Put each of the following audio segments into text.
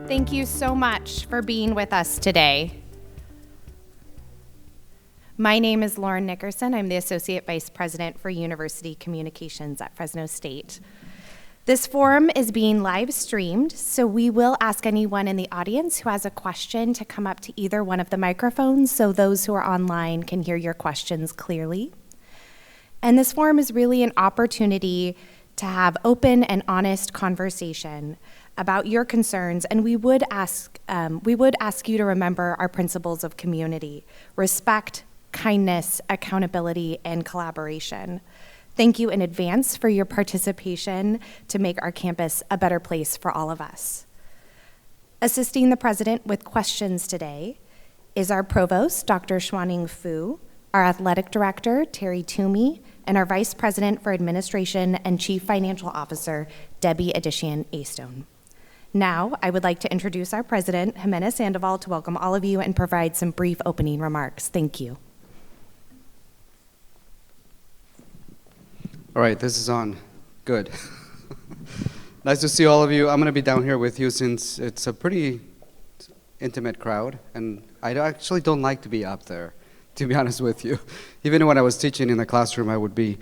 Thank you so much for being with us today. My name is Lauren Nickerson. I'm the Associate Vice President for University Communications at Fresno State. This forum is being live streamed, so we will ask anyone in the audience who has a question to come up to either one of the microphones so those who are online can hear your questions clearly. And this forum is really an opportunity to have open and honest conversation about your concerns, and we would ask you to remember our principles of community: respect, kindness, accountability, and collaboration. Thank you in advance for your participation to make our campus a better place for all of us. Assisting the president with questions today is our provost, Dr. Xuaning Fu, our athletic director, Terry Toomey, and our vice president for administration and chief financial officer, Debbie Adician Astone. Now, I would like to introduce our president, Jimena Sandoval, to welcome all of you and provide some brief opening remarks. Thank you. All right, this is on. Good. Nice to see all of you. I'm going to be down here with you since it's a pretty intimate crowd, and I actually don't like to be up there, to be honest with you. Even when I was teaching in the classroom, I would be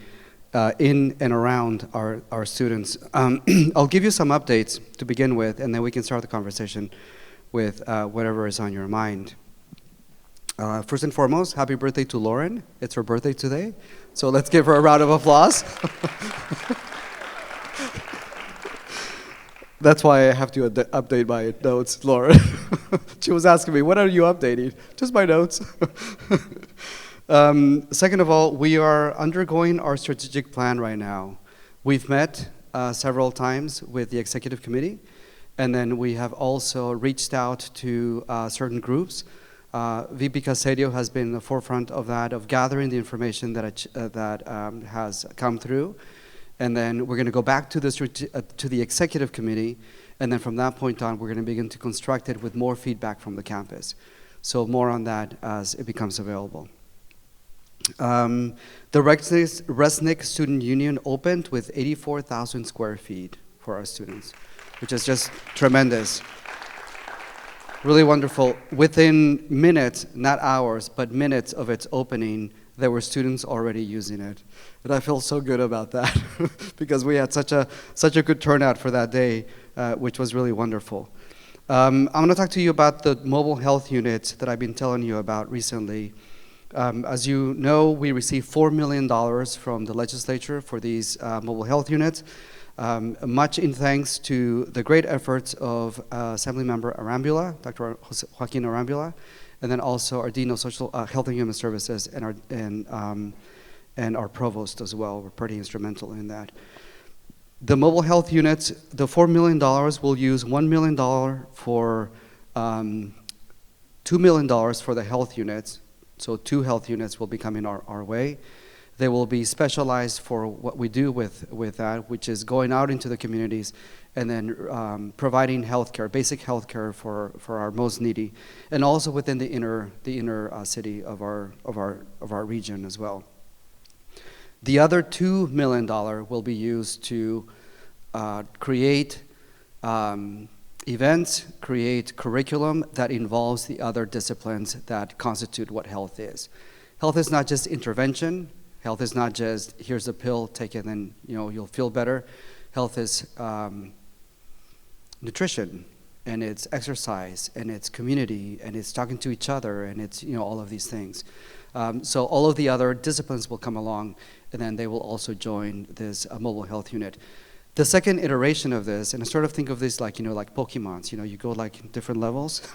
in and around our students. I'll give you some updates to begin with, and then we can start the conversation with whatever is on your mind. First and foremost, happy birthday to Lauren. It's her birthday today, so let's give her a round of applause. That's why I have to update my notes, Lauren. She was asking me, what are you updating? Just my notes. Second of all, we are undergoing our strategic plan right now. We've met several times with the executive committee, and then we have also reached out to certain groups. VP Caserio has been in the forefront of that, of gathering the information that has come through. And then we're going to go back to the executive committee, and then from that point on, we're going to begin to construct it with more feedback from the campus. So more on that as it becomes available. The Resnick Student Union opened with 84,000 square feet for our students, which is just tremendous. Really wonderful. Within minutes, not hours, but minutes of its opening, there were students already using it. And I feel so good about that because we had such a good turnout for that day, which was really wonderful. I'm going to talk to you about the mobile health units that I've been telling you about recently. As you know, we received $4 million from the legislature for these mobile health units, much in thanks to the great efforts of Assemblymember Arambula, Dr. Joaquin Arambula, and then also our Dean of Social Health and Human Services and our provost as well. We're pretty instrumental in that. The mobile health units, the $4 million, will use $1 million for $2 million for the health units. So 2 health units will be coming our way. They will be specialized for what we do with that, which is going out into the communities and then providing healthcare, basic healthcare for our most needy, and also within the inner city of our region as well. The other $2 million will be used to create events, create curriculum that involves the other disciplines that constitute what health is. Health is not just intervention. Health is not just, here's a pill, take it and you'll feel better. Health is nutrition, and it's exercise, and it's community, and it's talking to each other, and it's all of these things. So all of the other disciplines will come along, and then they will also join this mobile health unit. The second iteration of this, and I sort of think of this like like Pokemons, you go like different levels,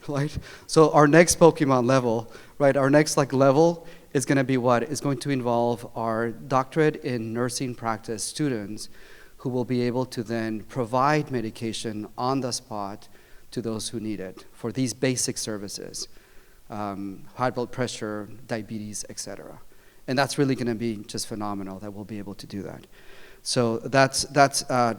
right? So our next Pokemon level, right? Our next level is going to be what? It's going to involve our doctorate in nursing practice students who will be able to then provide medication on the spot to those who need it for these basic services, high blood pressure, diabetes, etc. And that's really going to be just phenomenal that we'll be able to do that. So that's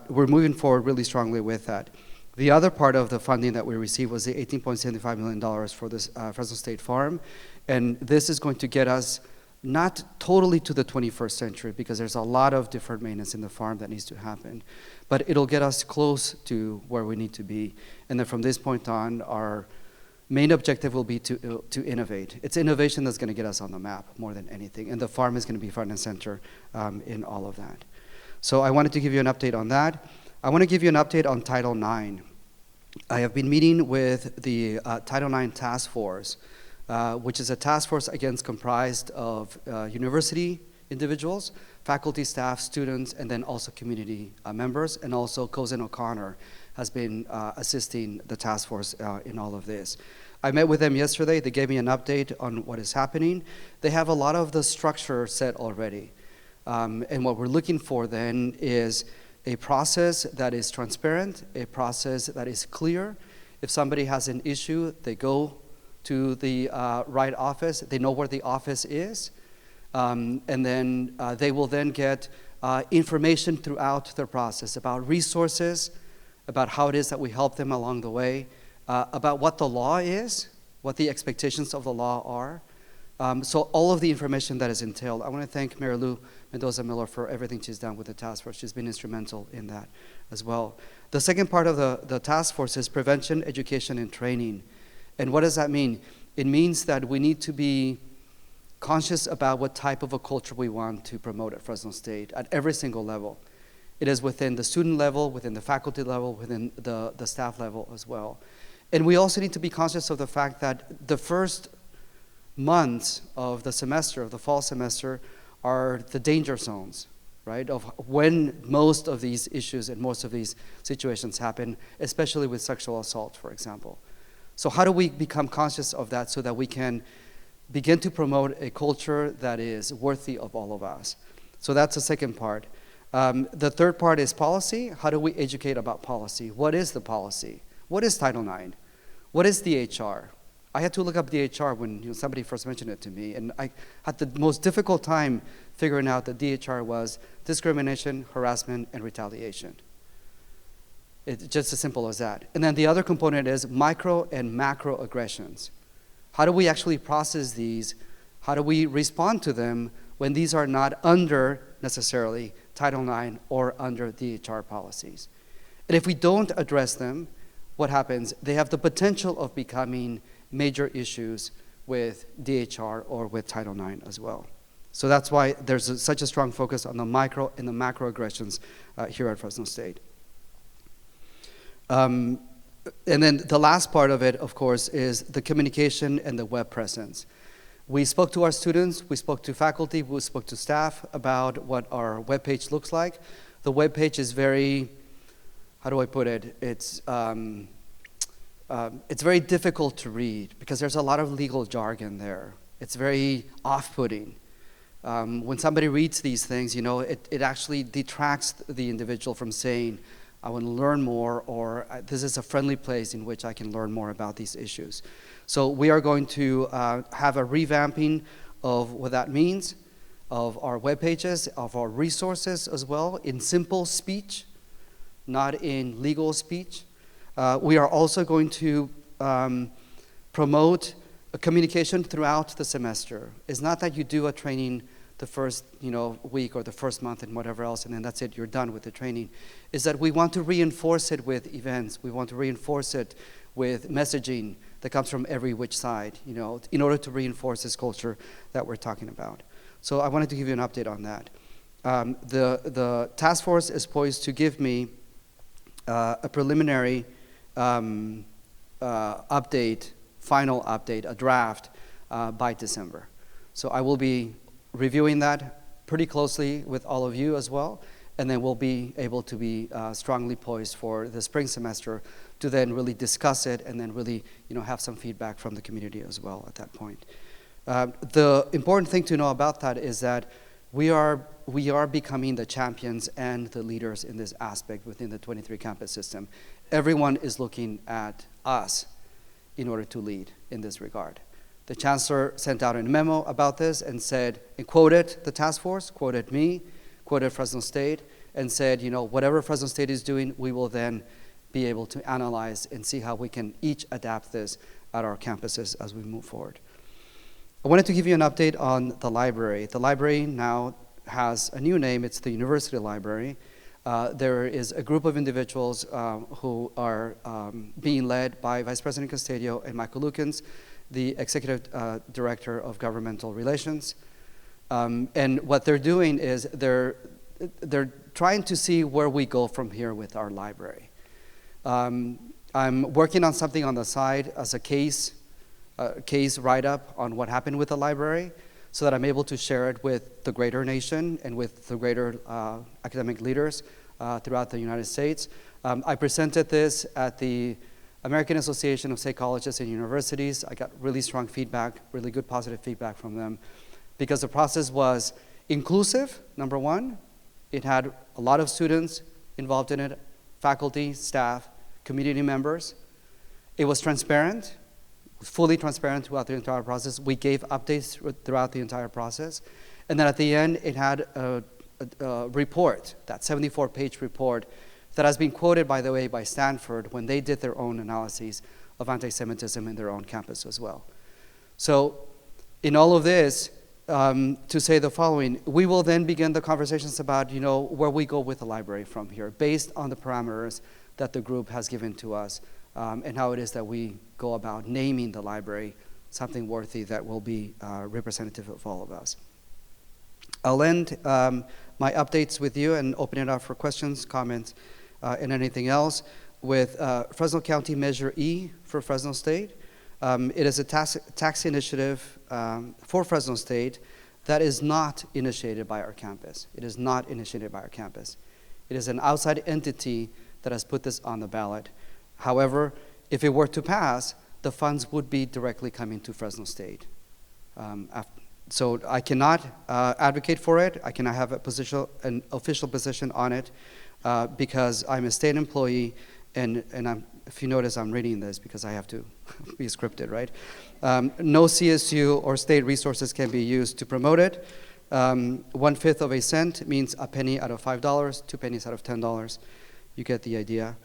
we're moving forward really strongly with that. The other part of the funding that we received was the $18.75 million for this Fresno State Farm, and this is going to get us not totally to the 21st century, because there's a lot of deferred maintenance in the farm that needs to happen, but it'll get us close to where we need to be. And then from this point on, our main objective will be to innovate. It's innovation that's going to get us on the map more than anything, and the farm is going to be front and center in all of that. So I wanted to give you an update on that. I want to give you an update on Title IX. I have been meeting with the Title IX Task Force, which is a task force comprised of university individuals, faculty, staff, students, and then also community members, and also Cozen O'Connor has been assisting the task force in all of this. I met with them yesterday. They gave me an update on what is happening. They have a lot of the structure set already. And what we're looking for then is a process that is transparent, a process that is clear. If somebody has an issue, they go to the right office. They know where the office is. And then they will then get information throughout their process about resources, about how it is that we help them along the way, about what the law is, what the expectations of the law are. So all of the information that is entailed. I want to thank Mary Lou Mendoza-Miller for everything she's done with the task force. She's been instrumental in that as well. The second part of the task force is prevention, education, and training. And what does that mean? It means that we need to be conscious about what type of a culture we want to promote at Fresno State at every single level. It is within the student level, within the faculty level, within the staff level as well. And we also need to be conscious of the fact that the first months of the semester, of the fall semester, are the danger zones, right, of when most of these issues and most of these situations happen, especially with sexual assault, for example. So how do we become conscious of that so that we can begin to promote a culture that is worthy of all of us? So that's the second part. The third part is policy. How do we educate about policy? What is the policy? What is Title IX? What is DHR? I had to look up DHR when somebody first mentioned it to me, and I had the most difficult time figuring out that DHR was discrimination, harassment, and retaliation. It's just as simple as that. And then the other component is micro and macro aggressions. How do we actually process these? How do we respond to them when these are not under necessarily Title IX or under DHR policies? And if we don't address them, what happens? They have the potential of becoming major issues with DHR or with Title IX as well. So that's why there's such a strong focus on the micro and the macro aggressions here at Fresno State. And then the last part of it, of course, is the communication and the web presence. We spoke to our students, we spoke to faculty, we spoke to staff about what our webpage looks like. The webpage is very, how do I put it? It's very difficult to read because there's a lot of legal jargon there. It's very off-putting. When somebody reads these things, it actually detracts the individual from saying, I want to learn more, or this is a friendly place in which I can learn more about these issues. So we are going to have a revamping of what that means, of our web pages, of our resources as well, in simple speech, not in legal speech. We are also going to promote a communication throughout the semester. It's not that you do a training the first week or the first month and whatever else, and then that's it, you're done with the training. Is that we want to reinforce it with events. We want to reinforce it with messaging that comes from every which side, in order to reinforce this culture that we're talking about. So I wanted to give you an update on that. The task force is poised to give me a preliminary update, final update, a draft by December. So I will be reviewing that pretty closely with all of you as well, and then we'll be able to be strongly poised for the spring semester to then really discuss it and then really have some feedback from the community as well at that point. The important thing to know about that is that we are becoming the champions and the leaders in this aspect within the 23 campus system. Everyone is looking at us in order to lead in this regard. The chancellor sent out a memo about this and said, and quoted the task force, quoted me, quoted Fresno State, and said, whatever Fresno State is doing, we will then be able to analyze and see how we can each adapt this at our campuses as we move forward. I wanted to give you an update on the library. The library now has a new name. It's the University Library. There is a group of individuals who are being led by Vice President Castillo and Michael Lukens, the Executive Director of Governmental Relations. And what they're doing is they're trying to see where we go from here with our library. I'm working on something on the side as a case write-up on what happened with the library so that I'm able to share it with the greater nation and with the greater academic leaders throughout the United States. I presented this at the American Association of State Colleges and Universities. I got really strong feedback, really good positive feedback from them because the process was inclusive, number one. It had a lot of students involved in it, faculty, staff, community members. It was transparent, fully transparent throughout the entire process. We gave updates throughout the entire process. And then at the end, it had a report, that 74-page report, that has been quoted, by the way, by Stanford when they did their own analyses of anti-Semitism in their own campus as well. So in all of this, to say the following, we will then begin the conversations about, where we go with the library from here, based on the parameters that the group has given to us, and how it is that we go about naming the library something worthy that will be representative of all of us. I'll end my updates with you and open it up for questions, comments, and anything else with Fresno County Measure E for Fresno State. It is a tax initiative for Fresno State that is not initiated by our campus. It is not initiated by our campus. It is an outside entity that has put this on the ballot. However, if it were to pass, the funds would be directly coming to Fresno State. So I cannot advocate for it. I cannot have an official position on it because I'm a state employee, and if you notice, I'm reading this because I have to be scripted, right? No CSU or state resources can be used to promote it. 1/5 of a cent means a penny out of $5, 2 pennies out of $10. You get the idea.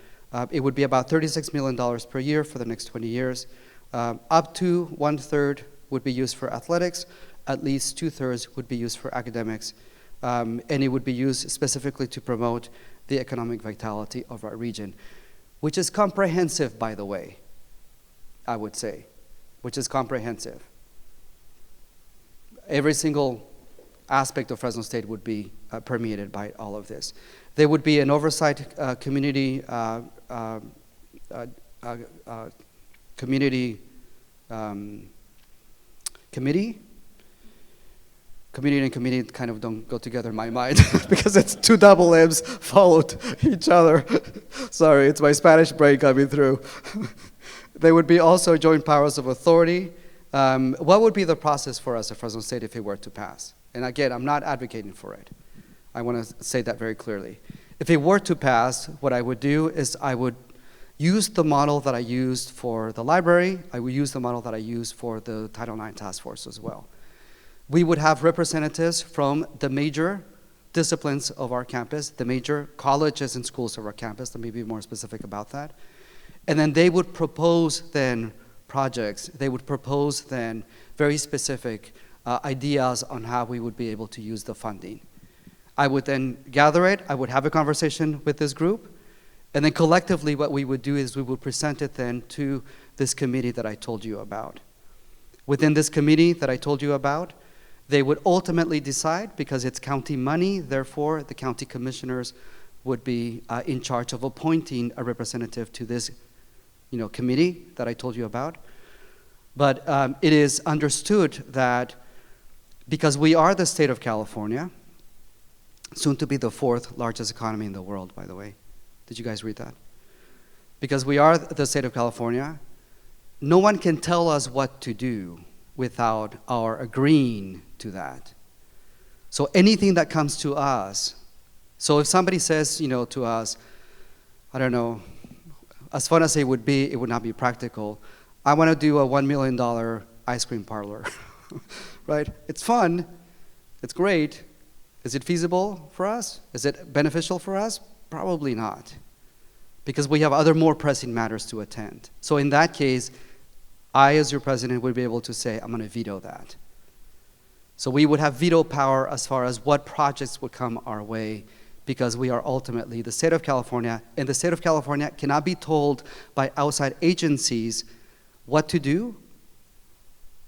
It would be about $36 million per year for the next 20 years. Up to 1/3 would be used for athletics. At least 2/3 would be used for academics. And it would be used specifically to promote the economic vitality of our region, which is comprehensive, by the way, I would say, which is comprehensive. Every single aspect of Fresno State would be permeated by all of this. There would be an oversight community committee. Community and committee kind of don't go together in my mind because it's two double M's followed each other. Sorry, it's my Spanish brain coming through. There would be also joint powers of authority. What would be the process for us at Fresno State if it were to pass? And again, I'm not advocating for it. I want to say that very clearly. If it were to pass, what I would do is I would use the model that I used for the library. I would use the model that I used for the Title IX task force as well. We would have representatives from the major disciplines of our campus, the major colleges and schools of our campus. Let me be more specific about that. And then they would propose then projects. They would propose then very specific ideas on how we would be able to use the funding. I would then gather it. I would have a conversation with this group. And then collectively what we would do is we would present it then to this committee that I told you about. Within this committee that I told you about, they would ultimately decide, because it's county money, therefore the county commissioners would be in charge of appointing a representative to this committee that I told you about. But it is understood that because we are the state of California, soon to be the 4th largest economy in the world, by the way. Did you guys read that? Because we are the state of California, no one can tell us what to do without our agreeing to that. So anything that comes to us, so if somebody says, to us, I don't know, as fun as it would be, it would not be practical. I want to do a $1 million ice cream parlor, right? It's fun, it's great. Is it feasible for us? Is it beneficial for us? Probably not, because we have other more pressing matters to attend. So in that case, I, as your president, would be able to say, I'm going to veto that. So we would have veto power as far as what projects would come our way, because we are ultimately the state of California, and the state of California cannot be told by outside agencies what to do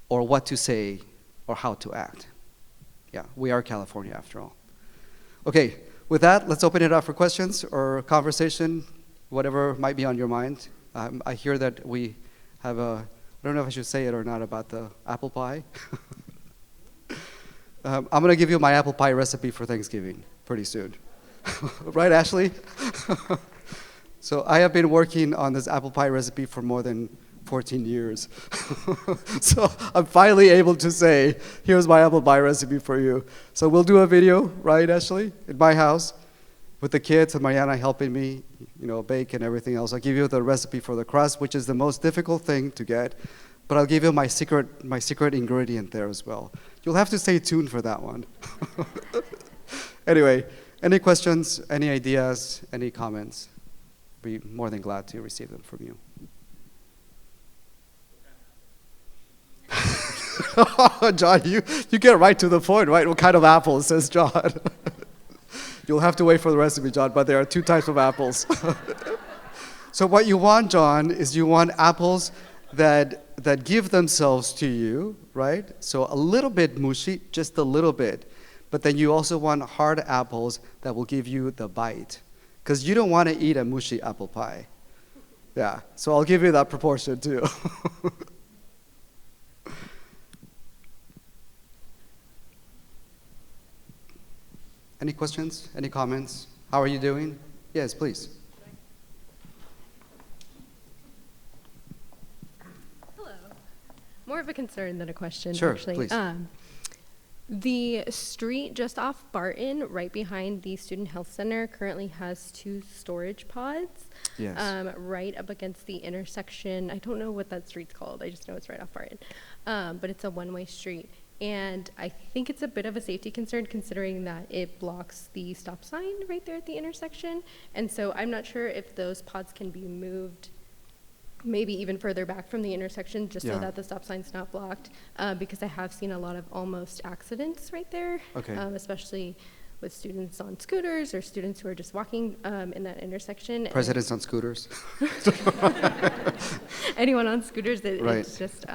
or what to say or how to act. Yeah, we are California after all. Okay, with that, let's open it up for questions or conversation, whatever might be on your mind. I hear that we have I don't know if I should say it or not about the apple pie. I'm going to give you my apple pie recipe for Thanksgiving pretty soon. Right, Ashley? So I have been working on this apple pie recipe for more than 14 years. So I'm finally able to say, here's my apple pie recipe for you. So we'll do a video, right, Ashley, in my house with the kids and Mariana helping me, bake and everything else. I'll give you the recipe for the crust, which is the most difficult thing to get, but I'll give you my secret ingredient there as well. You'll have to stay tuned for that one. Anyway, any questions, any ideas, any comments? Be more than glad to receive them from you. John, you get right to the point, right? What kind of apples, says John. You'll have to wait for the recipe, John, but there are 2 types of apples. So what you want, John, is you want apples that give themselves to you, right? So a little bit mushy, just a little bit. But then you also want hard apples that will give you the bite, because you don't want to eat a mushy apple pie. Yeah, so I'll give you that proportion too. Any questions? Any comments? How are you doing? Yes, please. Hello. More of a concern than a question, Sure, actually. Please. The street just off Barton, right behind the Student Health Center, currently has 2 storage pods. Yes. Right up against the intersection. I don't know what that street's called. I just know it's right off Barton. But it's a one-way street. And I think it's a bit of a safety concern considering that it blocks the stop sign right there at the intersection. And so I'm not sure if those pods can be moved maybe even further back from the intersection just so that the stop sign's not blocked, because I have seen a lot of almost accidents right there, especially with students on scooters or students who are just walking in that intersection. Presidents on scooters. Anyone on scooters, Right. it's just,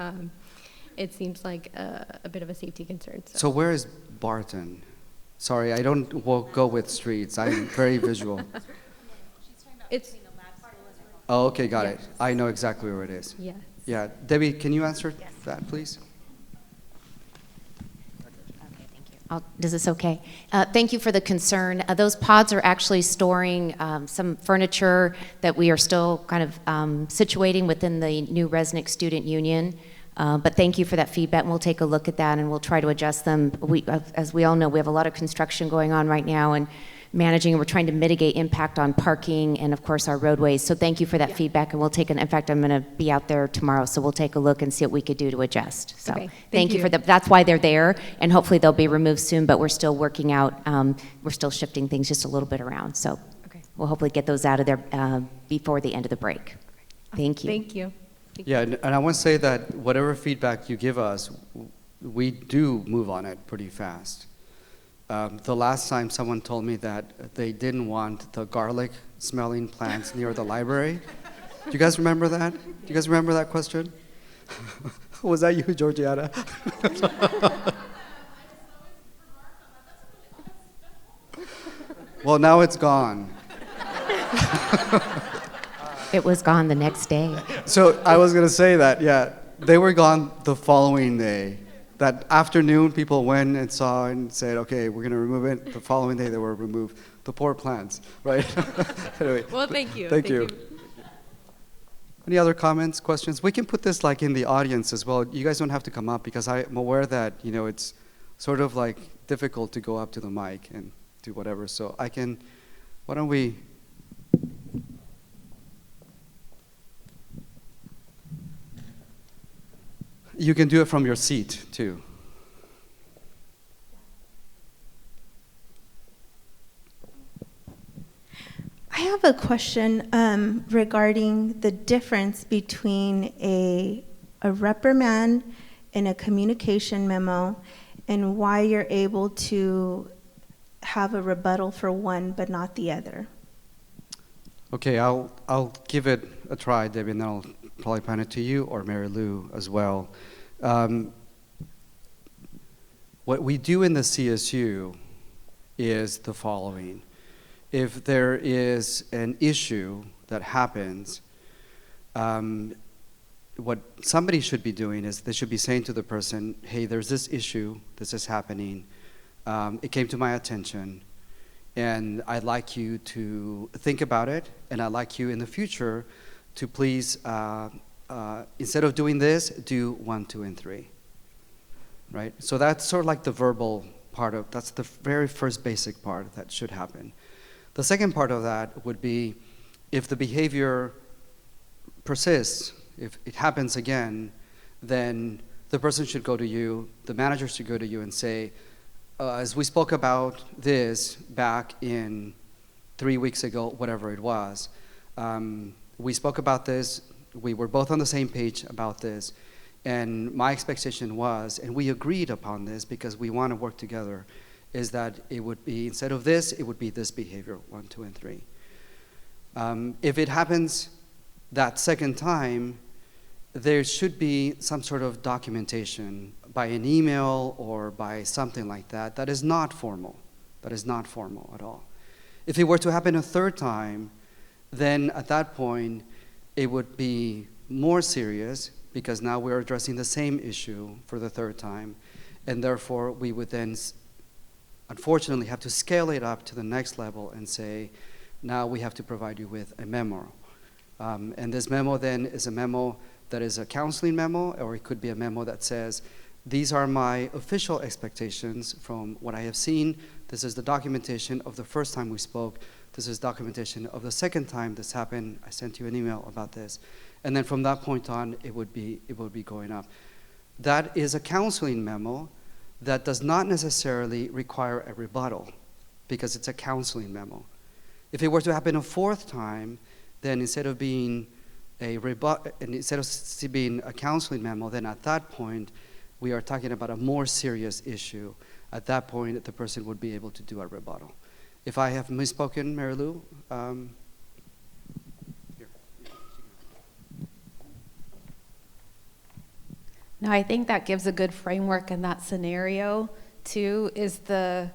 it seems like a bit of a safety concern. So where is Barton? Sorry, I don't go with streets. I'm very visual. It's, Oh, okay, got it. I know exactly where it is. yes. Yeah, Debbie, can you answer that, please? Is this okay? Thank you for the concern. Those pods are actually storing some furniture that we are still kind of situating within the new Resnick Student Union. But thank you for that feedback, and we'll take a look at that, and we'll try to adjust them. As we all know, we have a lot of construction going on right now, and managing, and we're trying to mitigate impact on parking and, of course, our roadways. So thank you for that feedback, and we'll take in fact, I'm going to be out there tomorrow, so we'll take a look and see what we could do to adjust. So Okay, thank you for that. That's why they're there, and hopefully they'll be removed soon, but we're still working out, we're still shifting things just a little bit around. So we'll hopefully get those out of there before the end of the break. Thank you. Thank you. Yeah, and I want to say that whatever feedback you give us, we do move on it pretty fast. The last time someone told me that they didn't want the garlic smelling plants near the library. Do you guys remember that? Do you guys remember that question? Was that you, Georgiana? Well, now it's gone. It was gone the next day. So I was going to say that, yeah, they were gone the following day. That afternoon, people went and saw and said, okay, we're going to remove it. The following day, they were removed. The poor plants, right? Anyway. Well, thank you. Thank you. Any other comments, questions? We can put this like in the audience as well. You guys don't have to come up because I'm aware that, it's sort of like difficult to go up to the mic and do whatever. So I can, why don't we... You can do it from your seat, too. I have a question regarding the difference between a reprimand and a communication memo and why you're able to have a rebuttal for one but not the other. Okay, I'll give it a try, Debbie, and then I'll probably point it to you or Mary Lou as well. What we do in the CSU is the following. If there is an issue that happens, what somebody should be doing is they should be saying to the person, hey, there's this issue, this is happening, it came to my attention, and I'd like you to think about it, and I'd like you in the future to please, instead of doing this, do 1, 2, and 3, right? So that's sort of like the verbal part of, that's the very first basic part that should happen. The second part of that would be if the behavior persists, if it happens again, then the person should go to you, the manager should go to you and say, as we spoke about this back in 3 weeks ago, whatever it was, we spoke about this, we were both on the same page about this, and my expectation was, and we agreed upon this because we want to work together, is that it would be, instead of this, it would be this behavior, 1, 2, and 3. If it happens that second time, there should be some sort of documentation by an email or by something like that that is not formal. That is not formal at all. If it were to happen a third time, then at that point, it would be more serious because now we're addressing the same issue for the third time, and therefore we would then unfortunately have to scale it up to the next level and say, now we have to provide you with a memo. And this memo then is a memo that is a counseling memo, or it could be a memo that says, these are my official expectations from what I have seen. This is the documentation of the first time we spoke. This is documentation of the second time this happened. I sent you an email about this. And then from that point on, it would be going up. That is a counseling memo that does not necessarily require a rebuttal because it's a counseling memo. If it were to happen a fourth time, then instead of being a counseling memo, then at that point, we are talking about a more serious issue. At that point, the person would be able to do a rebuttal. If I have misspoken, Mary Lou, No, I think that gives a good framework in that scenario, too, is the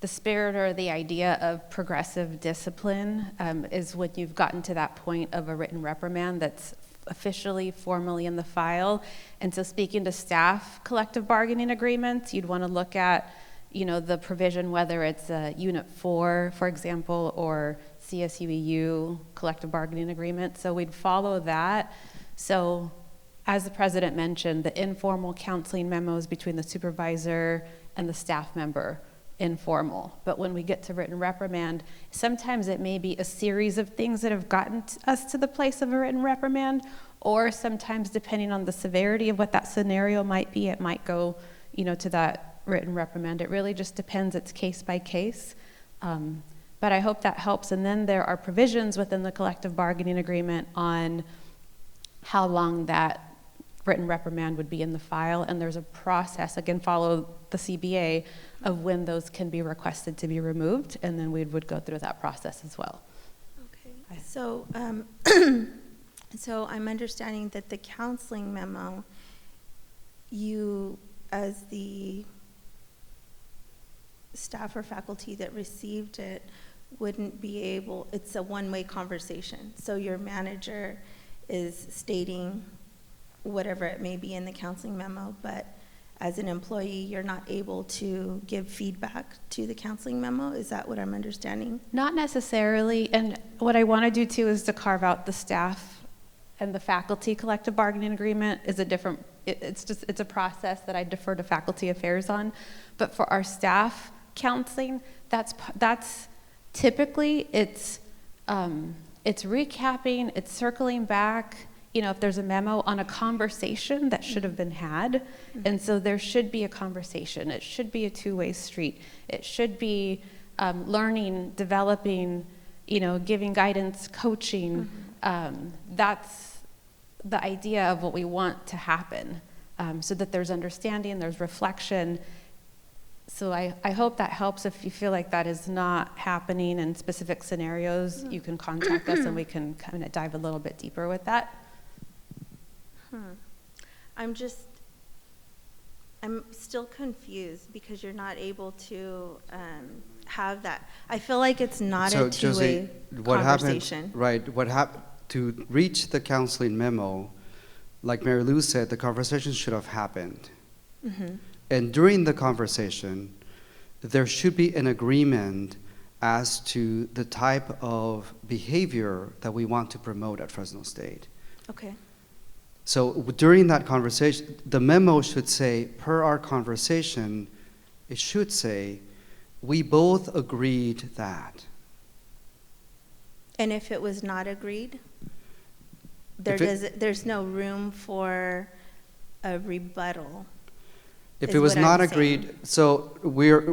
spirit or the idea of progressive discipline is when you've gotten to that point of a written reprimand that's officially, formally in the file. And so speaking to staff collective bargaining agreements, you'd want to look at, the provision, whether it's Unit 4, for example, or CSUEU collective bargaining agreement. So we'd follow that. So as the president mentioned, the informal counseling memos between the supervisor and the staff member, informal. But when we get to written reprimand, sometimes it may be a series of things that have gotten us to the place of a written reprimand, or sometimes depending on the severity of what that scenario might be, it might go, to that written reprimand. It really just depends. It's case by case. But I hope that helps. And then there are provisions within the collective bargaining agreement on how long that written reprimand would be in the file, and there's a process, again, follow the CBA, of when those can be requested to be removed, and then we would go through that process as well. Okay. So, so I'm understanding that the counseling memo, you, as the staff or faculty that received it, wouldn't be able, it's a one-way conversation. So your manager is stating whatever it may be in the counseling memo, but as an employee, you're not able to give feedback to the counseling memo? Is that what I'm understanding? Not necessarily, and what I want to do too is to carve out the staff and the faculty collective bargaining agreement is a different, it's a process that I defer to faculty affairs on, but for our staff counseling, that's typically, it's recapping, it's circling back, if there's a memo on a conversation that should have been had. And so there should be a conversation. It should be a two-way street. It should be learning, developing, giving guidance, coaching. That's the idea of what we want to happen, so that there's understanding, there's reflection. So I hope that helps. If you feel like that is not happening in specific scenarios, you can contact us and we can kind of dive a little bit deeper with that. I'm still confused because you're not able to have that. I feel like it's not a two-way conversation. What happened, to reach the counseling memo, like Mary Lou said, the conversation should have happened. Mm-hmm. And during the conversation, there should be an agreement as to the type of behavior that we want to promote at Fresno State. Okay. So during that conversation, the memo should say, per our conversation, it should say, we both agreed that. And if it was not agreed, there's no room for a rebuttal. If is it was what not I'm agreed, saying. so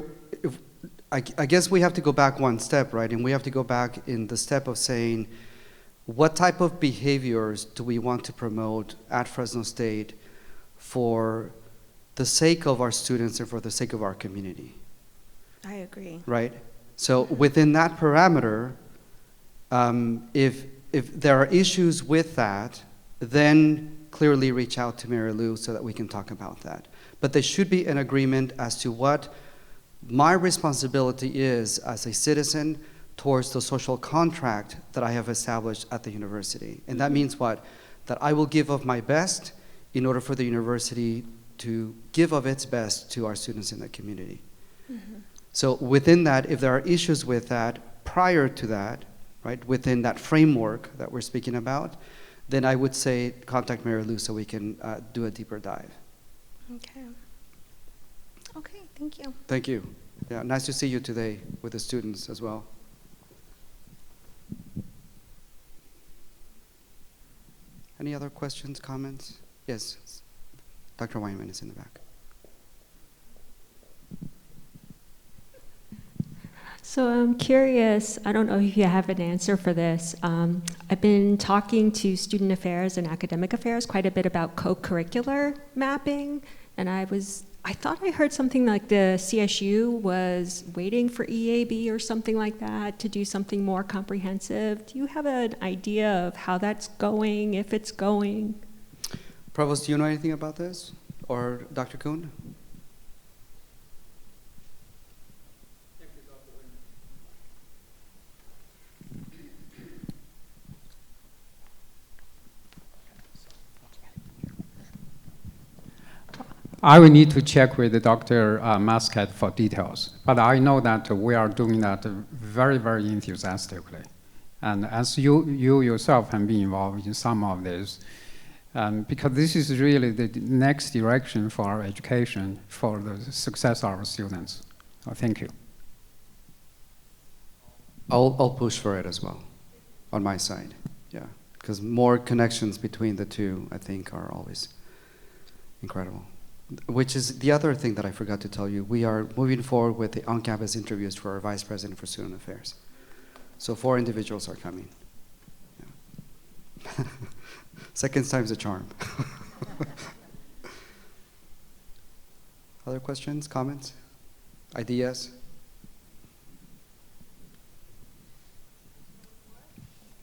I guess we have to go back one step, right? And we have to go back in the step of saying, what type of behaviors do we want to promote at Fresno State for the sake of our students and for the sake of our community, I agree. right? So within that parameter, if there are issues with that, then clearly reach out to Mary Lou so that we can talk about that. But there should be an agreement as to what my responsibility is as a citizen towards the social contract that I have established at the university. And that means what? That I will give of my best in order for the university to give of its best to our students in the community. Mm-hmm. So within that, if there are issues with that, prior to that, right, within that framework that we're speaking about, then I would say contact Mary Lou so we can do a deeper dive. Okay. Okay, thank you. Thank you. Yeah, nice to see you today with the students as well. Any other questions, comments? Yes, Dr. Weinman is in the back. So I'm curious, I don't know if you have an answer for this. I've been talking to student affairs and academic affairs quite a bit about co-curricular mapping, and I thought I heard something like the CSU was waiting for EAB or something like that to do something more comprehensive. Do you have an idea of how that's going, if it's going? Provost, do you know anything about this? Or Dr. Kuhn? I will need to check with Dr. Muscat for details, but I know that we are doing that very, very enthusiastically. And as you yourself have been involved in some of this, because this is really the next direction for our education, for the success of our students. So thank you. I'll push for it as well, on my side, yeah. Because more connections between the two, I think, are always incredible. Which is the other thing that I forgot to tell you. We are moving forward with the on-campus interviews for our Vice President for Student Affairs. So 4 individuals are coming. Yeah. Second time's a charm. Other questions, comments, ideas?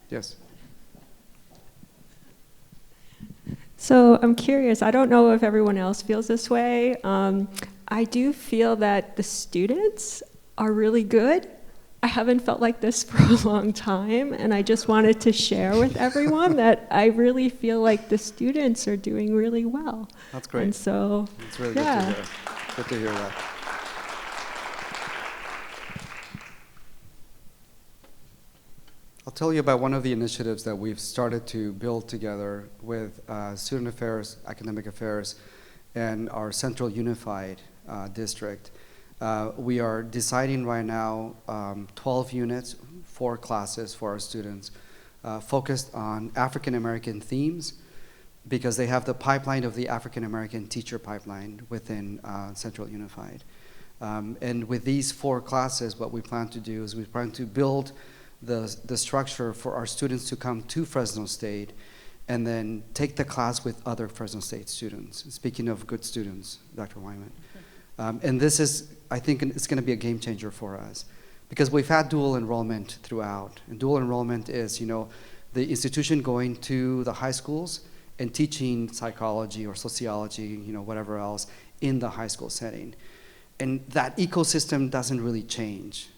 Yes. So I'm curious, I don't know if everyone else feels this way. I do feel that the students are really good. I haven't felt like this for a long time, and I just wanted to share with everyone that I really feel like the students are doing really well. That's great. And so, It's really yeah. good to hear. Good to hear that. I'll tell you about one of the initiatives that we've started to build together with Student Affairs, Academic Affairs, and our Central Unified District. We are deciding right now 12 units, 4 classes for our students, focused on African American themes, because they have the pipeline of the African American teacher pipeline within Central Unified. And with these 4 classes, what we plan to do is we plan to build the structure for our students to come to Fresno State and then take the class with other Fresno State students. Speaking of good students, Dr. Wyman. And this is, I think it's going to be a game changer for us, because we've had dual enrollment throughout. And dual enrollment is, the institution going to the high schools and teaching psychology or sociology, whatever else, in the high school setting. And that ecosystem doesn't really change,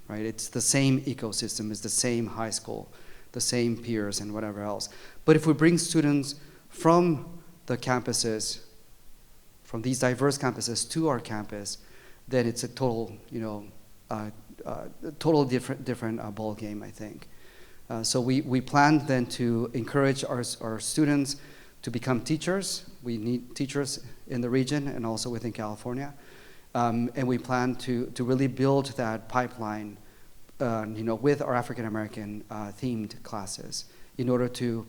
right? It's the same ecosystem, it's the same high school, the same peers and whatever else. But if we bring students from the campuses, from these diverse campuses to our campus, then it's a total, total different ball game, I think. So we plan then to encourage our students to become teachers. We need teachers in the region and also within California. And we plan to really build that pipeline, with our African American themed classes in order to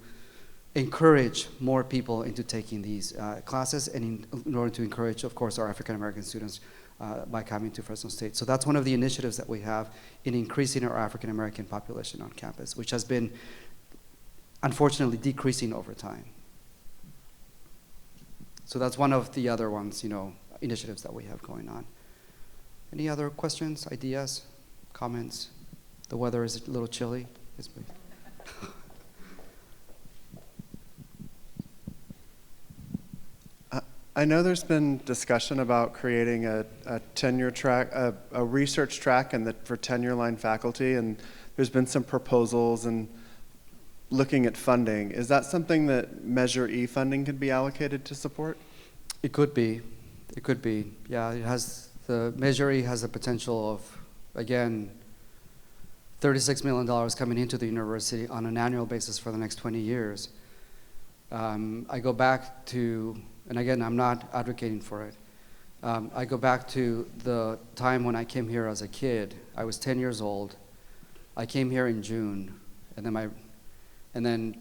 encourage more people into taking these classes, and in order to encourage, of course, our African American students by coming to Fresno State. So that's one of the initiatives that we have in increasing our African American population on campus, which has been unfortunately decreasing over time. So that's one of the other ones, initiatives that we have going on. Any other questions, ideas, comments? The weather is a little chilly. Yes, please. I know there's been discussion about creating a tenure track, a research track for tenure-line faculty, and there's been some proposals and looking at funding. Is that something that Measure E funding could be allocated to support? It could be. It could be. Yeah, it has, the Measure E has the potential of, again, $36 million coming into the university on an annual basis for the next 20 years. I go back to, and again, I'm not advocating for it. I go back to the time when I came here as a kid. I was 10 years old. I came here in June, and then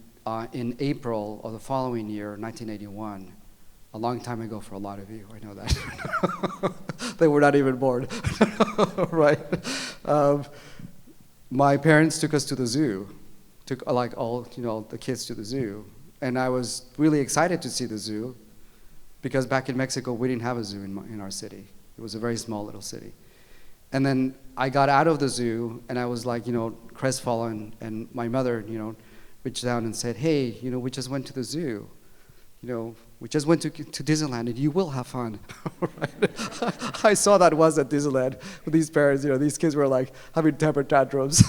in April of the following year, 1981, a long time ago for a lot of you, I know that. They were not even born, right? My parents took us to the zoo, took like all, the kids to the zoo. And I was really excited to see the zoo, because back in Mexico, we didn't have a zoo in our city. It was a very small little city. And then I got out of the zoo, and I was like, crestfallen, and my mother, reached down and said, hey, we just went to the zoo. We just went to Disneyland, and you will have fun. Right? I saw that once at Disneyland with these parents. These kids were like having temper tantrums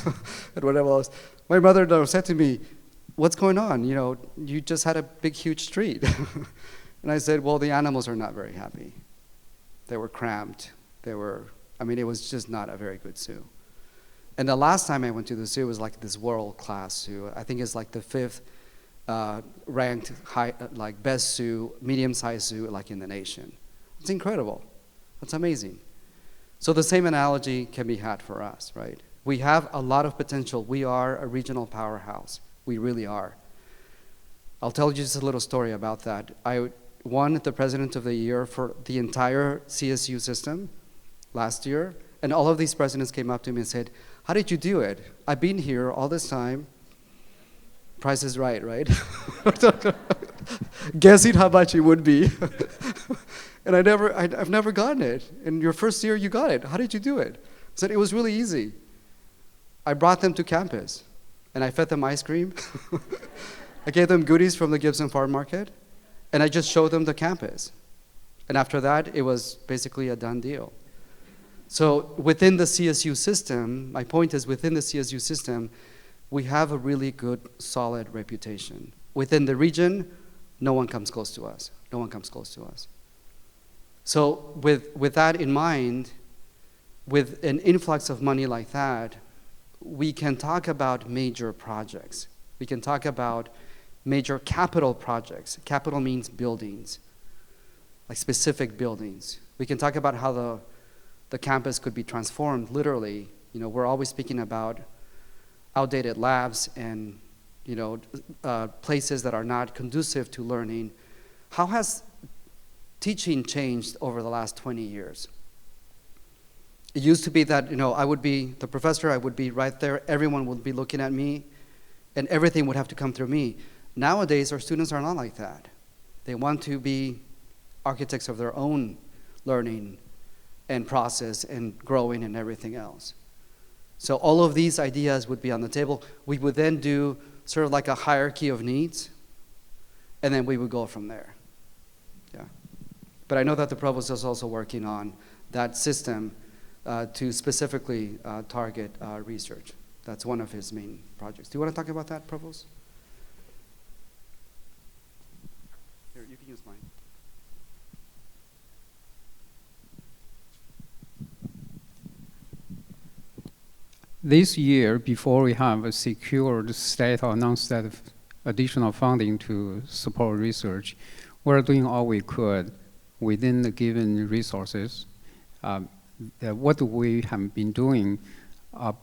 and whatever else. My mother though said to me, what's going on? You just had a big, huge treat. And I said, well, the animals are not very happy. They were cramped. It was just not a very good zoo. And the last time I went to the zoo was like this world-class zoo. I think it's like the 5th ranked high, like best zoo, medium-sized zoo, like in the nation. It's incredible. It's amazing. So the same analogy can be had for us, right? We have a lot of potential. We are a regional powerhouse. We really are. I'll tell you just a little story about that. I won the President of the Year for the entire CSU system last year, and all of these presidents came up to me and said, how did you do it? I've been here all this time. Price is right, right? Guessing how much it would be. And I've never gotten it. In your first year, you got it. How did you do it? I said, it was really easy. I brought them to campus, and I fed them ice cream. I gave them goodies from the Gibson Farm Market, and I just showed them the campus. And after that, it was basically a done deal. So within the CSU system, my point is within the CSU system, we have a really good, solid reputation. Within the region, no one comes close to us. No one comes close to us. So with that in mind, with an influx of money like that, we can talk about major projects. We can talk about major capital projects. Capital means buildings, like specific buildings. We can talk about how the campus could be transformed literally. We're always speaking about outdated labs and places that are not conducive to learning. How has teaching changed over the last 20 years? It used to be that I would be the professor, I would be right there, everyone would be looking at me, and everything would have to come through me. Nowadays, our students are not like that. They want to be architects of their own learning and process and growing and everything else. So all of these ideas would be on the table. We would then do sort of like a hierarchy of needs, and then we would go from there. Yeah. But I know that the provost is also working on that system to specifically target research. That's one of his main projects. Do you want to talk about that, Provost? Here, you can use mine. This year, before we have a secured state or non-state additional funding to support research, we're doing all we could within the given resources. What we have been doing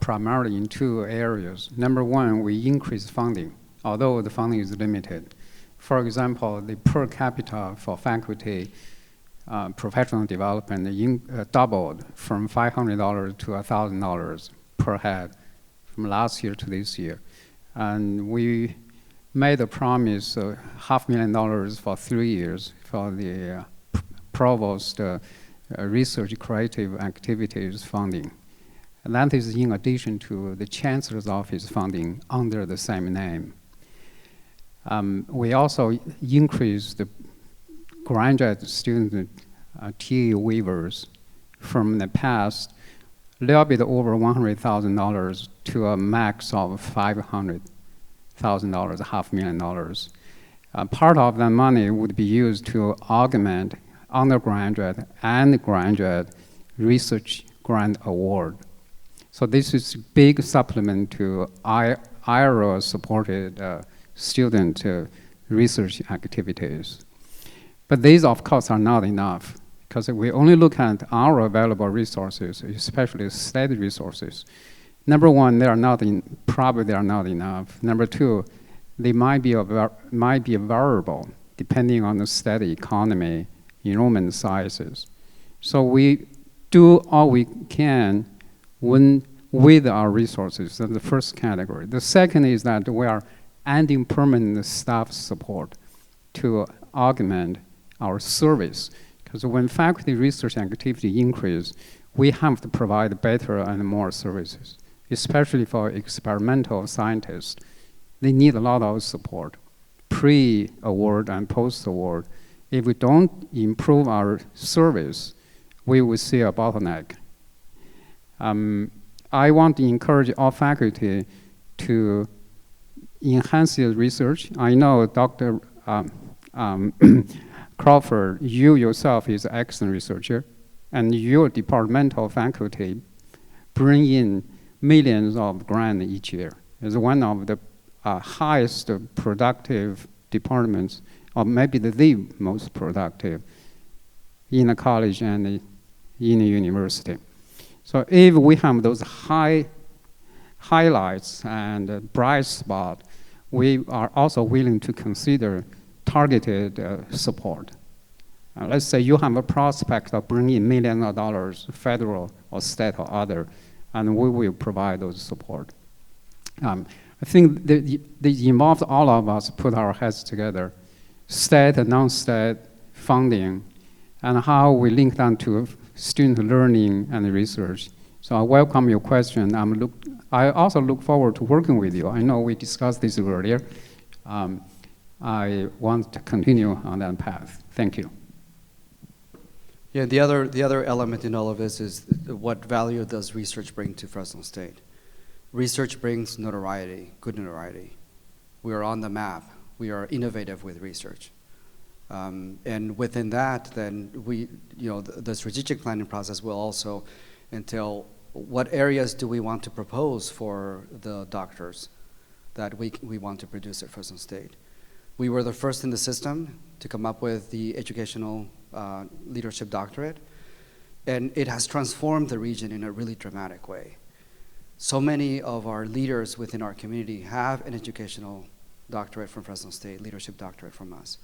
primarily in two areas. Number one, we increase funding, although the funding is limited. For example, the per capita for faculty professional development doubled from $500 to $1,000 per head from last year to this year. And we made a promise of $500,000 for 3 years for the provost research creative activities funding. And that is in addition to the Chancellor's Office funding under the same name. We also increased the graduate student TA waivers from the past a little bit over $100,000 to a max of $500,000, $500,000. Part of that money would be used to augment undergraduate and graduate research grant award. So this is a big supplement to IRA-supported student research activities. But these, of course, are not enough, because we only look at our available resources, especially state resources. Number one, probably they are not enough. Number two, they might be a variable depending on the state economy, enrollment sizes. So we do all we can with our resources. That's the first category. The second is that we are adding permanent staff support to augment our service. Because when faculty research activity increase, we have to provide better and more services, especially for experimental scientists. They need a lot of support, pre-award and post-award. If we don't improve our service, we will see a bottleneck. I want to encourage all faculty to enhance their research. I know Dr. Crawford, you yourself is an excellent researcher, and your departmental faculty bring in millions of grants each year. It's one of the highest productive departments, or maybe the most productive in a college and in a university. So if we have those highlights and bright spot, we are also willing to consider targeted support. Let's say you have a prospect of bringing millions of dollars, federal or state or other, and we will provide those support. I think that involves all of us put our heads together, state and non-state funding, and how we link that to student learning and research. So I welcome your question. I also look forward to working with you. I know we discussed this earlier. I want to continue on that path. Thank you. Yeah, the other element in all of this is what value does research bring to Fresno State? Research brings notoriety, good notoriety. We are on the map. We are innovative with research. And within that, then the strategic planning process will also entail what areas do we want to propose for the doctors that we want to produce at Fresno State. We were the first in the system to come up with the educational leadership doctorate, and it has transformed the region in a really dramatic way. So many of our leaders within our community have an educational doctorate from Fresno State, leadership doctorate from us.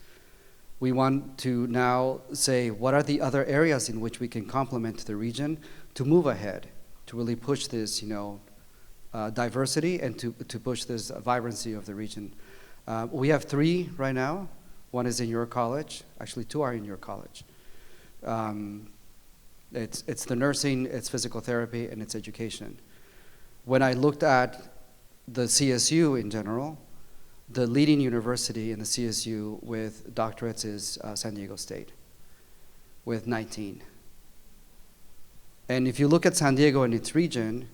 We want to now say, what are the other areas in which we can complement the region to move ahead, to really push this diversity and to push this vibrancy of the region. We have 3 right now. One is in your college. Actually, 2 are in your college. It's the nursing, it's physical therapy, and it's education. When I looked at the CSU in general, the leading university in the CSU with doctorates is San Diego State, with 19. And if you look at San Diego and its region,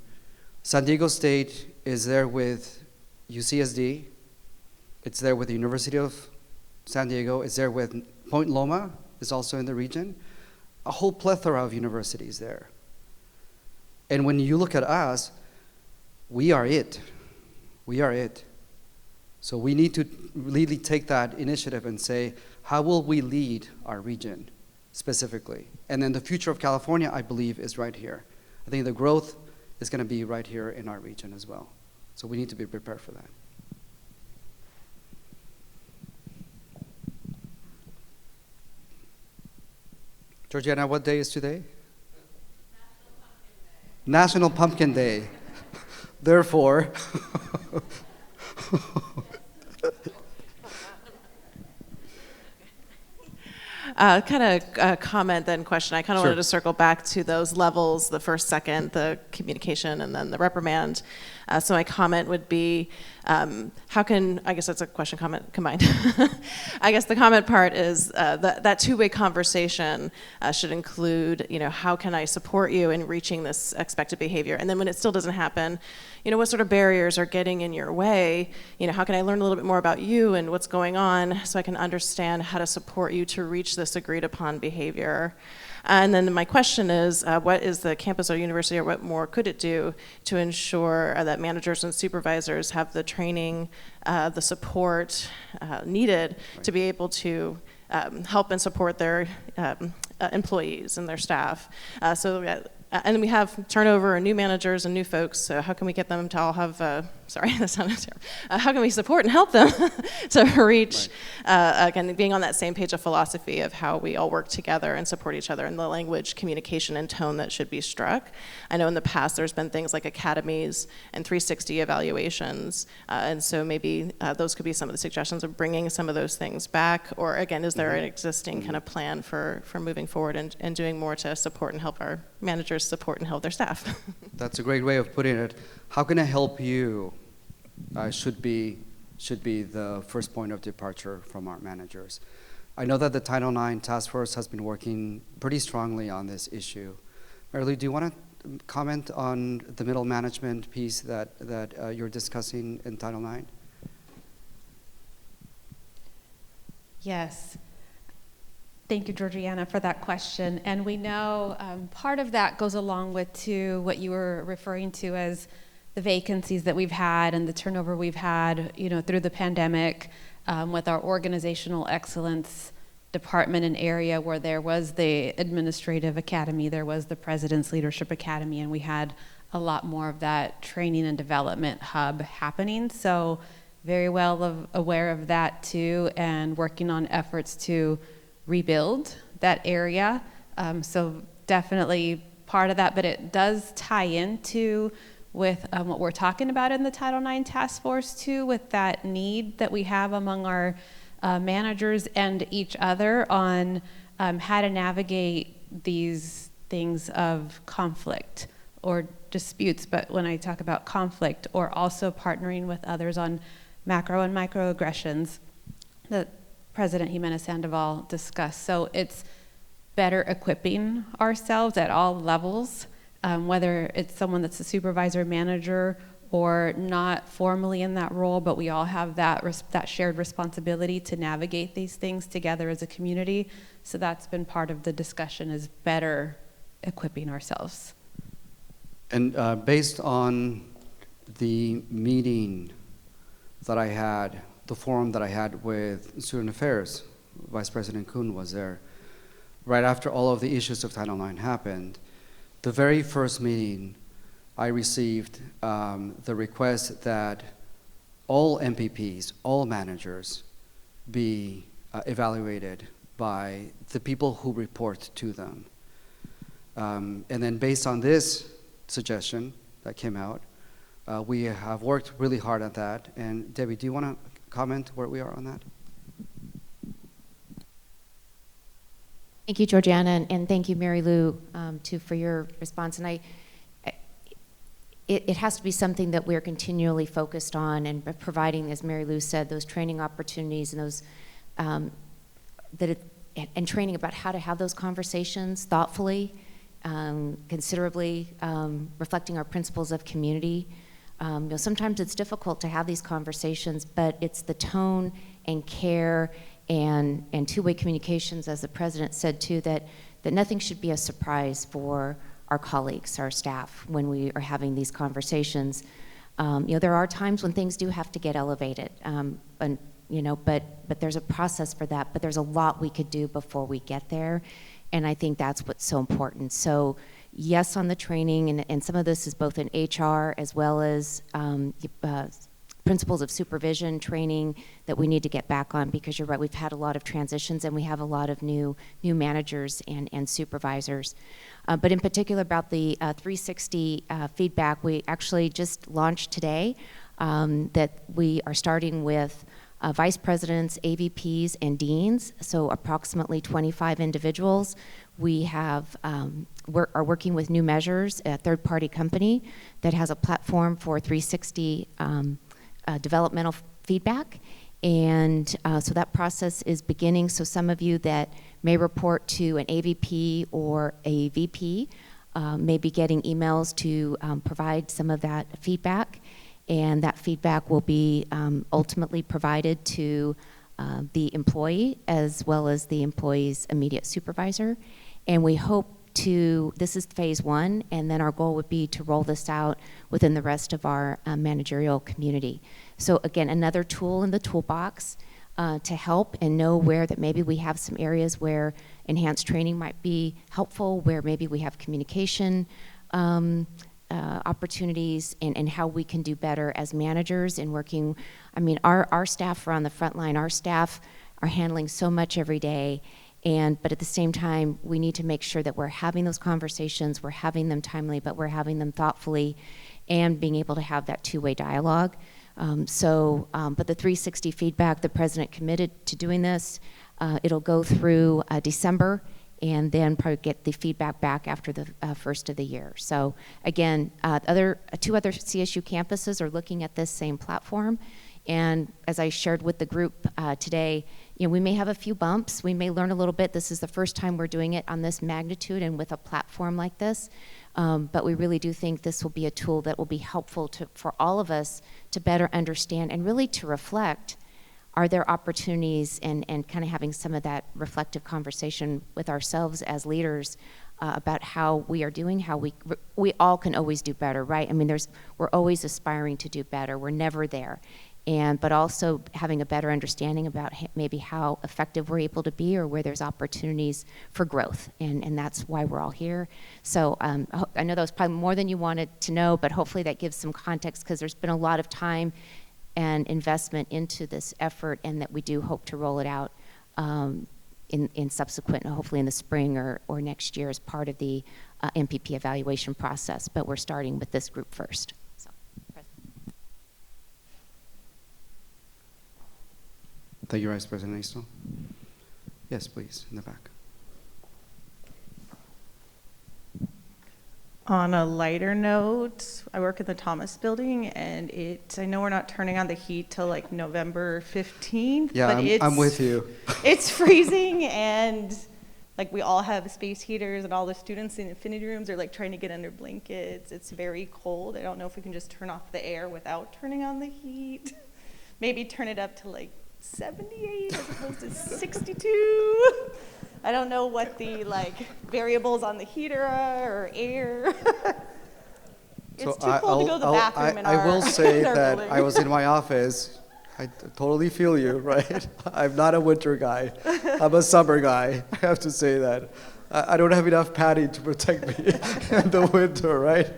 San Diego State is there with UCSD, it's there with the University of San Diego, it's there with Point Loma, is also in the region, a whole plethora of universities there. And when you look at us, we are it. We are it. So we need to really take that initiative and say, how will we lead our region specifically? And then the future of California, I believe, is right here. I think the growth is going to be right here in our region as well. So we need to be prepared for that. Georgiana, what day is today? National Pumpkin Day. Therefore, Kind of comment then question. I kind of Sure. wanted to circle back to those levels, the first, second, the communication, and then the reprimand. So my comment would be, how can, I guess that's a question, comment combined. I guess the comment part is that two-way conversation should include, how can I support you in reaching this expected behavior? And then when it still doesn't happen, what sort of barriers are getting in your way? How can I learn a little bit more about you and what's going on so I can understand how to support you to reach this agreed upon behavior? And then my question is, what is the campus or university, or what more could it do to ensure that managers and supervisors have the training, the support needed to be able to help and support their employees and their staff? And then we have turnover and new managers and new folks, so how can we get them to all have, sorry, that sounded terrible. How can we support and help them to reach, again, being on that same page of philosophy of how we all work together and support each other, and the language, communication, and tone that should be struck. I know in the past there's been things like academies and 360 evaluations, and so maybe those could be some of the suggestions of bringing some of those things back, or again, is there an existing kind of plan for moving forward and doing more to support and help our managers support and help their staff? that's a great way of putting it. How can I help you? Should be the first point of departure from our managers. I know that the Title IX Task Force has been working pretty strongly on this issue. Marilu, do you want to comment on the middle management piece that you're discussing in Title IX? Yes. Thank you, Georgiana, for that question. And we know part of that goes along with what you were referring to as the vacancies that we've had and the turnover we've had, through the pandemic, with our organizational excellence department and area, where there was the administrative academy, there was the President's Leadership Academy, and we had a lot more of that training and development hub happening. So very well aware of that too, and working on efforts to rebuild that area. So definitely part of that, but it does tie into with what we're talking about in the Title IX Task Force too, with that need that we have among our managers and each other on how to navigate these things of conflict or disputes. But when I talk about conflict, or also partnering with others on macro and microaggressions that President Jimenez Sandoval discussed. So it's better equipping ourselves at all levels, whether it's someone that's a supervisor, manager, or not formally in that role, but we all have that shared responsibility to navigate these things together as a community. So that's been part of the discussion, is better equipping ourselves. And based on the meeting that I had, the forum that I had with Student Affairs, Vice President Kuhn was there, right after all of the issues of Title IX happened, the very first meeting, I received the request that all MPPs, all managers, be evaluated by the people who report to them. And then based on this suggestion that came out, we have worked really hard at that. And Debbie, do you want to comment where we are on that? Thank you, Georgiana, and thank you, Mary Lou, too, for your response. And it has to be something that we're continually focused on and providing, as Mary Lou said, those training opportunities and those and training about how to have those conversations thoughtfully, considerably, reflecting our principles of community. Sometimes it's difficult to have these conversations, but it's the tone and care and two-way communications, as the president said too, that nothing should be a surprise for our colleagues, our staff, when we are having these conversations. There are times when things do have to get elevated, but there's a process for that, but there's a lot we could do before we get there, and I think that's what's so important. So yes on the training, and some of this is both in HR as well as principles of supervision training that we need to get back on, because you're right, we've had a lot of transitions and we have a lot of new managers and supervisors. But in particular about the 360 feedback, we actually just launched today that we are starting with vice presidents, AVPs, and deans, so approximately 25 individuals. We have are working with New Measures, a third-party company that has a platform for 360 developmental feedback, and so that process is beginning. So some of you that may report to an AVP or a VP may be getting emails to provide some of that feedback, and that feedback will be ultimately provided to the employee as well as the employee's immediate supervisor. And we hope this is phase one, and then our goal would be to roll this out within the rest of our managerial community. So again, another tool in the toolbox to help and know where that maybe we have some areas where enhanced training might be helpful, where maybe we have communication opportunities, and how we can do better as managers in working. I mean, our staff are on the front line. Our staff are handling so much every day. But at the same time, we need to make sure that we're having those conversations, we're having them timely, but we're having them thoughtfully, and being able to have that two-way dialogue. But the 360 feedback, the president committed to doing this. It'll go through December, and then probably get the feedback back after the first of the year. So again, two other CSU campuses are looking at this same platform. And as I shared with the group today, we may have a few bumps. We may learn a little bit. This is the first time we're doing it on this magnitude and with a platform like this. But we really do think this will be a tool that will be helpful for all of us to better understand and really to reflect, are there opportunities, and kind of having some of that reflective conversation with ourselves as leaders about how we are doing, how we all can always do better, right? I mean, we're always aspiring to do better. We're never there. But also having a better understanding about maybe how effective we're able to be, or where there's opportunities for growth, and that's why we're all here. So I know that was probably more than you wanted to know, but hopefully that gives some context, because there's been a lot of time and investment into this effort, and that we do hope to roll it out in subsequent, hopefully in the spring or next year as part of the MPP evaluation process. But we're starting with this group first. Thank you, Vice President Easton. Yes, please, in the back. On a lighter note, I work in the Thomas building, and I know we're not turning on the heat till like November 15th. Yeah, but I'm with you. It's freezing, and like we all have space heaters, and all the students in Infinity Rooms are like trying to get under blankets. It's very cold. I don't know if we can just turn off the air without turning on the heat. Maybe turn it up to like 78 as opposed to 62. I don't know what the variables on the heater are, or air. It's too cold to go to the bathroom in our I will say that building. I was in my office. I totally feel you, right? I'm not a winter guy. I'm a summer guy. I have to say that. I don't have enough padding to protect me in the winter, right?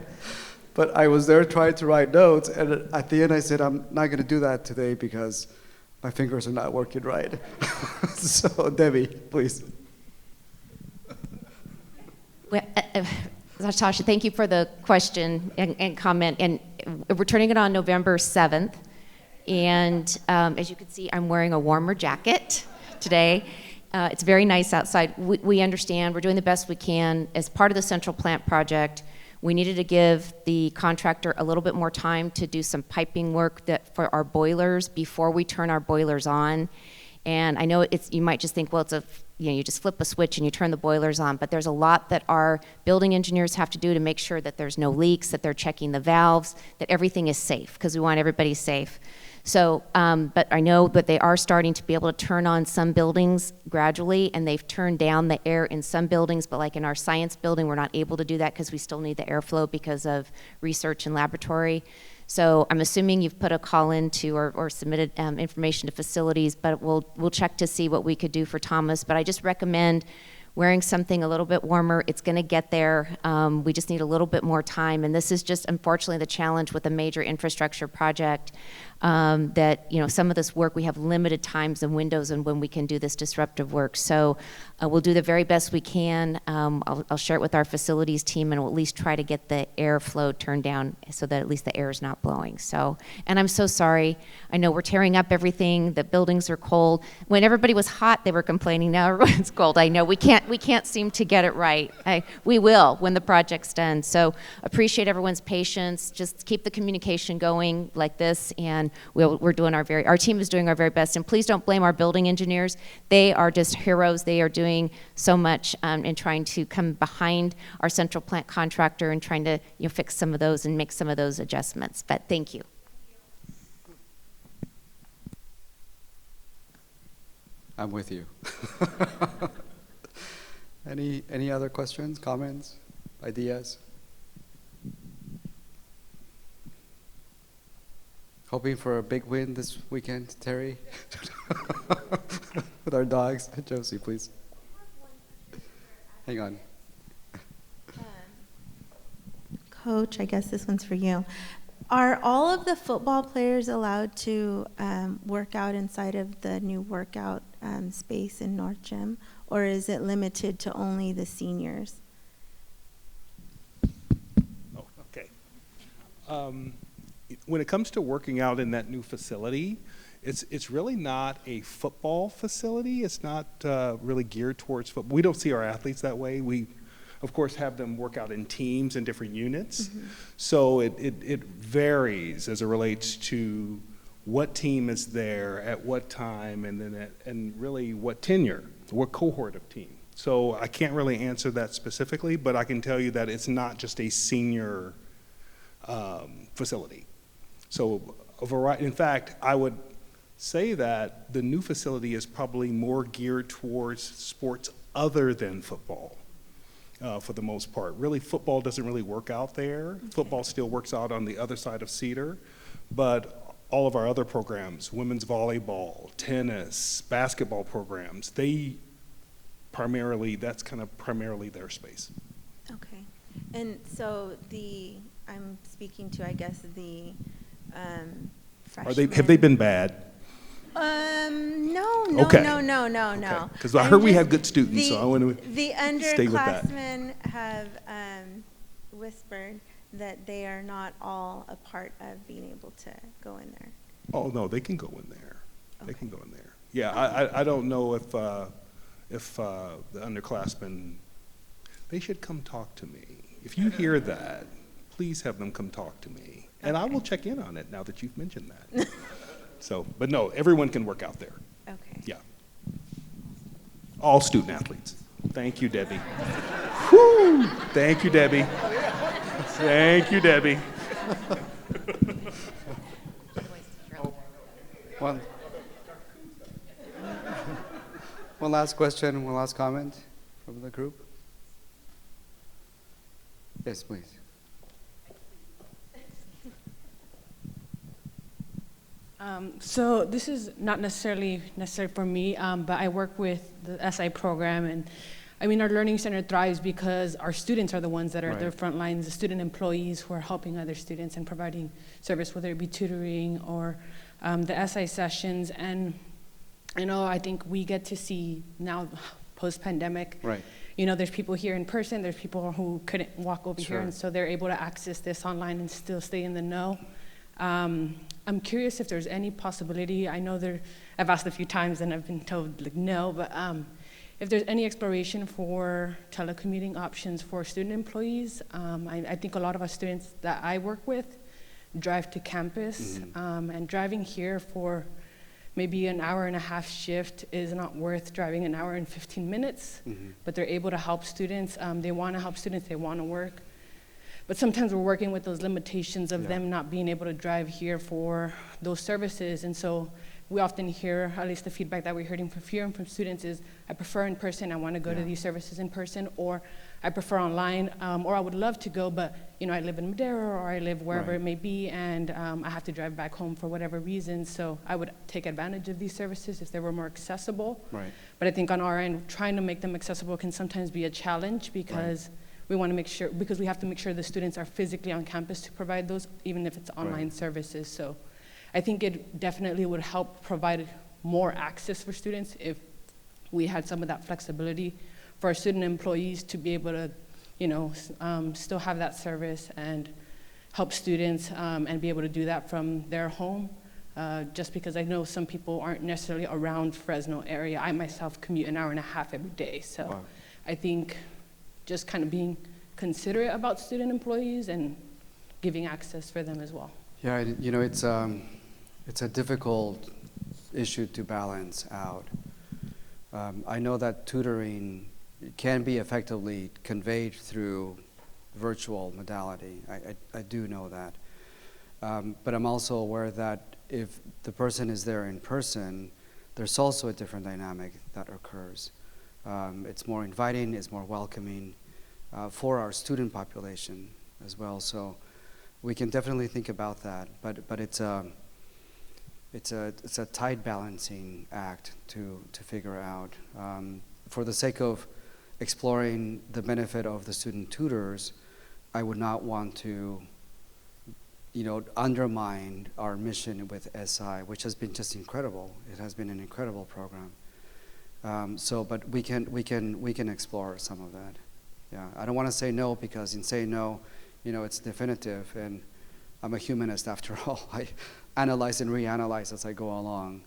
But I was there trying to write notes, and at the end I said, I'm not going to do that today because my fingers are not working right. So, Debbie, please. Well, Natasha, thank you for the question and comment. And we're turning it on November 7th. And as you can see, I'm wearing a warmer jacket today. It's very nice outside. We understand, we're doing the best we can. As part of the central plant project, we needed to give the contractor a little bit more time to do some piping work for our boilers before we turn our boilers on. And I know you might just think, well, you just flip a switch and you turn the boilers on, but there's a lot that our building engineers have to do to make sure that there's no leaks, that they're checking the valves, that everything is safe, because we want everybody safe. So, but I know that they are starting to be able to turn on some buildings gradually, and they've turned down the air in some buildings, but like in our science building, we're not able to do that because we still need the airflow because of research and laboratory. So I'm assuming you've put a call in to or submitted information to facilities, but we'll check to see what we could do for Thomas. But I just recommend wearing something a little bit warmer. It's going to get there. We just need a little bit more time, and this is just unfortunately the challenge with a major infrastructure project. That some of this work we have limited times and windows and when we can do this disruptive work. So we'll do the very best we can. I'll share it with our facilities team, and we'll at least try to get the airflow turned down so that at least the air is not blowing. So, and I'm so sorry. I know we're tearing up everything. The buildings are cold. When everybody was hot, they were complaining. Now everyone's cold. I know we can't seem to get it right. We will when the project's done. So appreciate everyone's patience. Just keep the communication going like this, and we're doing our team is doing our very best. And please don't blame our building engineers. They are just heroes. They are doing so much in trying to come behind our central plant contractor and trying to fix some of those and make some of those adjustments. But thank you. I'm with you. Any other questions, comments, ideas? Hoping for a big win this weekend, Terry? With our dogs. Josie, please. Hang on. Coach, I guess this one's for you. Are all of the football players allowed to work out inside of the new workout space in North Gym, or is it limited to only the seniors? Oh, okay. When it comes to working out in that new facility, it's really not a football facility. It's not really geared towards football. We don't see our athletes that way. We, of course, have them work out in teams and different units. Mm-hmm. So it varies as it relates to what team is there at what time, and then and really what tenure, what cohort of team. So I can't really answer that specifically, but I can tell you that it's not just a senior facility. So a variety. In fact, I would say that the new facility is probably more geared towards sports other than football. For the most part. Really, football doesn't really work out there. Okay. Football still works out on the other side of Cedar, but all of our other programs, women's volleyball, tennis, basketball programs, that's kind of primarily their space. Okay. And so I'm speaking to, I guess, the freshmen. Have they been bad? No. Okay. No. Because I heard we have good students, so I want to stay with that. The underclassmen have whispered that they are not all a part of being able to go in there. Oh, no, they can go in there. Okay. They can go in there. Yeah, Okay. I don't know if the underclassmen, they should come talk to me. If you hear that, please have them come talk to me. And I will check in on it now that you've mentioned that. So, but no, everyone can work out there. Okay. Yeah. All student athletes. Thank you, Debbie. Woo! Thank you, Debbie. Thank you, Debbie. One last question, one last comment from the group. Yes, please. So this is not necessarily for me, but I work with the SI program, and I mean, our Learning Center thrives because our students are the ones that are at the front lines, the student employees who are helping other students and providing service, whether it be tutoring or the SI sessions. And I think we get to see now, post-pandemic, there's people here in person, there's people who couldn't walk over here, and so they're able to access this online and still stay in the know. I'm curious if there's any possibility. I know I've asked a few times and I've been told no, but if there's any exploration for telecommuting options for student employees. I think a lot of our students that I work with drive to campus, and driving here for maybe an hour and a half shift is not worth driving an hour and 15 minutes, but they're able to help students. They want to help students, they want to work. But sometimes we're working with those limitations of them not being able to drive here for those services. And so we often hear, at least the feedback that we're hearing from students is, I prefer in person, I want to go to these services in person, or I prefer online, or I would love to go, but I live in Madera, or I live wherever it may be, and I have to drive back home for whatever reason, so I would take advantage of these services if they were more accessible. Right. But I think on our end, trying to make them accessible can sometimes be a challenge because we want to make sure, because we have to make sure the students are physically on campus to provide those, even if it's online services. So I think it definitely would help provide more access for students if we had some of that flexibility for our student employees to be able to, still have that service and help students and be able to do that from their home. Just because I know some people aren't necessarily around Fresno area. I myself commute an hour and a half every day. So I think just kind of being considerate about student employees and giving access for them as well. Yeah, it's a difficult issue to balance out. I know that tutoring can be effectively conveyed through virtual modality. I do know that. But I'm also aware that if the person is there in person, there's also a different dynamic that occurs. It's more inviting, it's more welcoming for our student population as well. So we can definitely think about that. But it's a tight balancing act to figure out. For the sake of exploring the benefit of the student tutors, I would not want to, undermine our mission with SI, which has been just incredible. It has been an incredible program. But we can explore some of that. Yeah, I don't want to say no, because in saying no, it's definitive, and I'm a humanist after all. I analyze and reanalyze as I go along,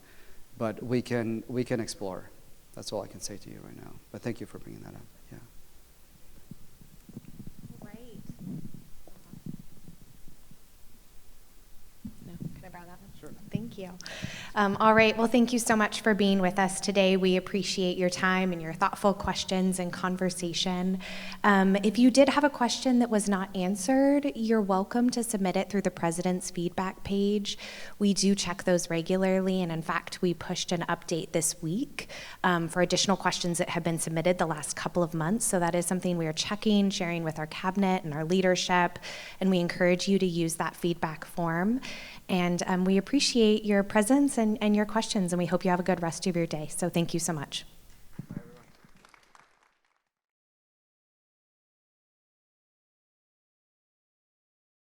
but we can explore. That's all I can say to you right now. But thank you for bringing that up. Yeah. Great. No, can I borrow that one? Sure. Thank you. All right, well, thank you so much for being with us today. We appreciate your time and your thoughtful questions and conversation. If you did have a question that was not answered, you're welcome to submit it through the President's feedback page. We do check those regularly, and in fact, we pushed an update this week for additional questions that have been submitted the last couple of months. So that is something we are checking, sharing with our cabinet and our leadership, and we encourage you to use that feedback form. And we appreciate your presence and your questions, and we hope you have a good rest of your day. So thank you so much.